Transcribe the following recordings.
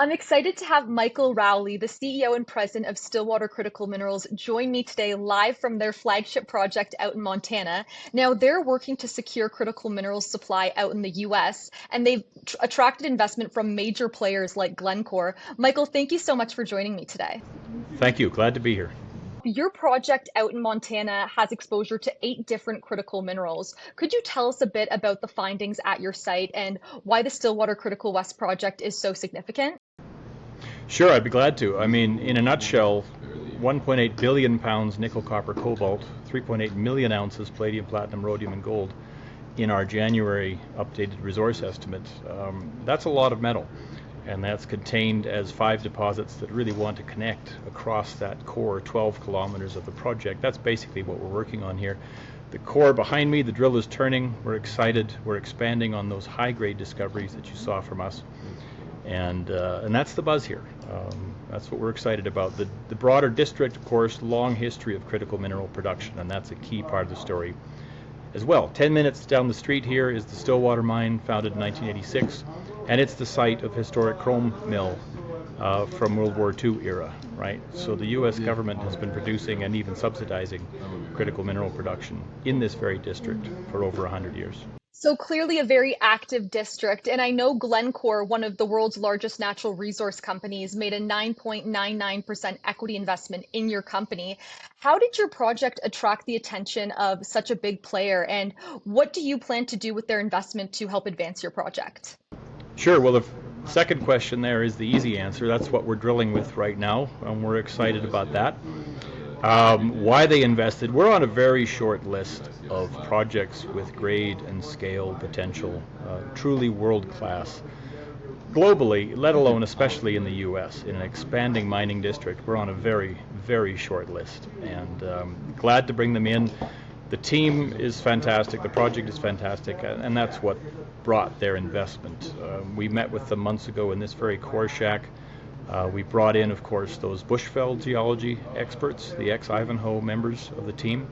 I'm excited to have Michael Rowley, the CEO and president of Stillwater Critical Minerals, join me today live from their flagship project out in Montana. Now, they're working to secure critical minerals supply out in the US, and they've attracted investment from major players like Glencore. Michael, thank you so much for joining me today. Thank you. Glad to be here. Your project out in Montana has exposure to 8 different critical minerals. Could you tell us a bit about the findings at your site and why the Stillwater Critical West project is so significant? Sure, I'd be glad to. I mean, in a nutshell, 1.8 billion pounds nickel, copper, cobalt, 3.8 million ounces palladium, platinum, rhodium, and gold in our January updated resource estimate. That's a lot of metal, and that's contained as 5 deposits that really want to connect across that core 12 kilometers of the project. That's basically what we're working on here. The core behind me, the drill is turning. We're excited. We're expanding on those high-grade discoveries that you saw from us. And that's the buzz here. That's what we're excited about. The broader district, of course, long history of critical mineral production, and that's a key part of the story as well. 10 minutes down the street here is the Stillwater mine, founded in 1986, and it's the site of historic chrome mill from World War II era, right? So the U.S. government has been producing and even subsidizing critical mineral production in this very district for over 100 years. So clearly a very active district. And I know Glencore, one of the world's largest natural resource companies, made a 9.99% equity investment in your company. How did your project attract the attention of such a big player? And what do you plan to do with their investment to help advance your project? Sure. Well, the second question there is the easy answer. That's what we're drilling with right now, and we're excited about that. Why they invested, we're on a very short list of projects with grade and scale potential, truly world-class. Globally, let alone especially in the U.S., in an expanding mining district, we're on a very, very short list, and glad to bring them in. The team is fantastic, the project is fantastic, and that's what brought their investment. We met with them months ago in this very core shack. We brought in, of course, those Bushveld geology experts, the ex-Ivanhoe members of the team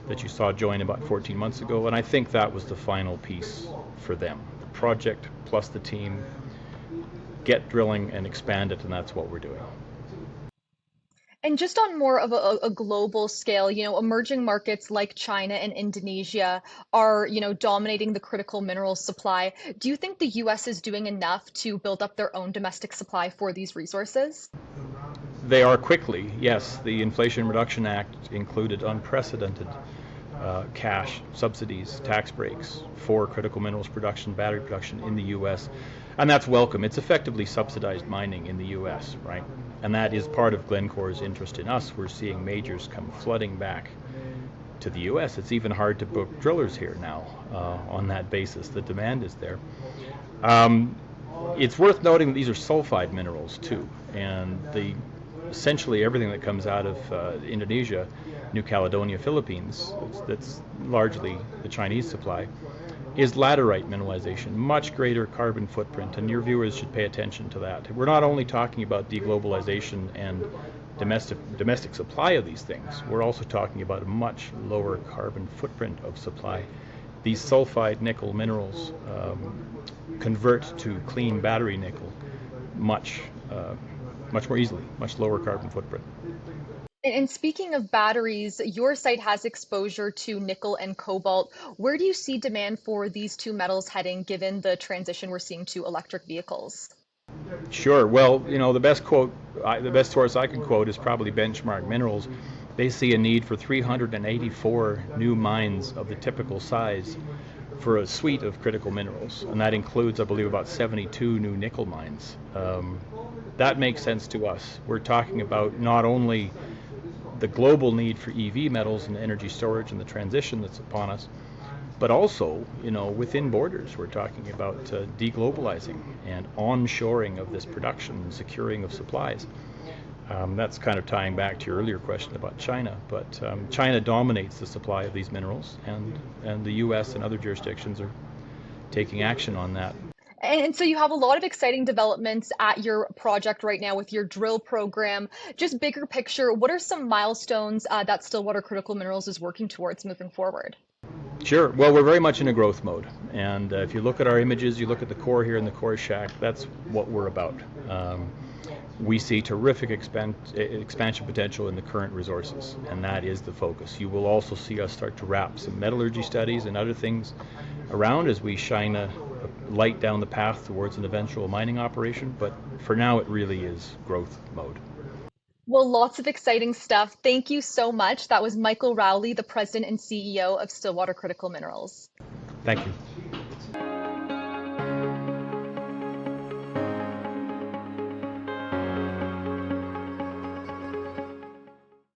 that you saw join about 14 months ago, and I think that was the final piece for them. The project plus the team, get drilling and expand it, and that's what we're doing. And just on more of a global scale, emerging markets like China and Indonesia are, dominating the critical minerals supply. Do you think the US is doing enough to build up their own domestic supply for these resources? They are quickly, yes. The Inflation Reduction Act included unprecedented cash subsidies, tax breaks for critical minerals production, battery production in the U.S., and that's welcome. It's effectively subsidized mining in the U.S., right? And that is part of Glencore's interest in us. We're seeing majors come flooding back to the U.S. It's even hard to book drillers here now on that basis. The demand is there. It's worth noting that these are sulfide minerals too, and essentially everything that comes out of Indonesia, New Caledonia, Philippines, that's largely the Chinese supply, is laterite mineralization, much greater carbon footprint, and your viewers should pay attention to that. We're not only talking about deglobalization and domestic supply of these things, we're also talking about a much lower carbon footprint of supply. These sulfide nickel minerals convert to clean battery nickel much more easily, much lower carbon footprint. And speaking of batteries, your site has exposure to nickel and cobalt. Where do you see demand for these two metals heading given the transition we're seeing to electric vehicles? Sure. Well, the the best source I can quote is probably Benchmark Minerals. They see a need for 384 new mines of the typical size for a suite of critical minerals, and that includes, I believe, about 72 new nickel mines. That makes sense to us. We're talking about not only the global need for EV metals and energy storage and the transition that's upon us, but also, within borders, we're talking about deglobalizing and onshoring of this production and securing of supplies. That's kind of tying back to your earlier question about China, but China dominates the supply of these minerals, and the U.S. and other jurisdictions are taking action on that. And so you have a lot of exciting developments at your project right now with your drill program. Just bigger picture, what are some milestones that Stillwater Critical Minerals is working towards moving forward? Sure. Well, we're very much in a growth mode. And if you look at our images, you look at the core here in the core shack, that's what we're about. We see terrific expansion potential in the current resources, and that is the focus. You will also see us start to wrap some metallurgy studies and other things around as we shine a light down the path towards an eventual mining operation, but for now it really is growth mode. Well, lots of exciting stuff. Thank you so much. That was Michael Rowley, the president and CEO of Stillwater Critical Minerals. Thank you.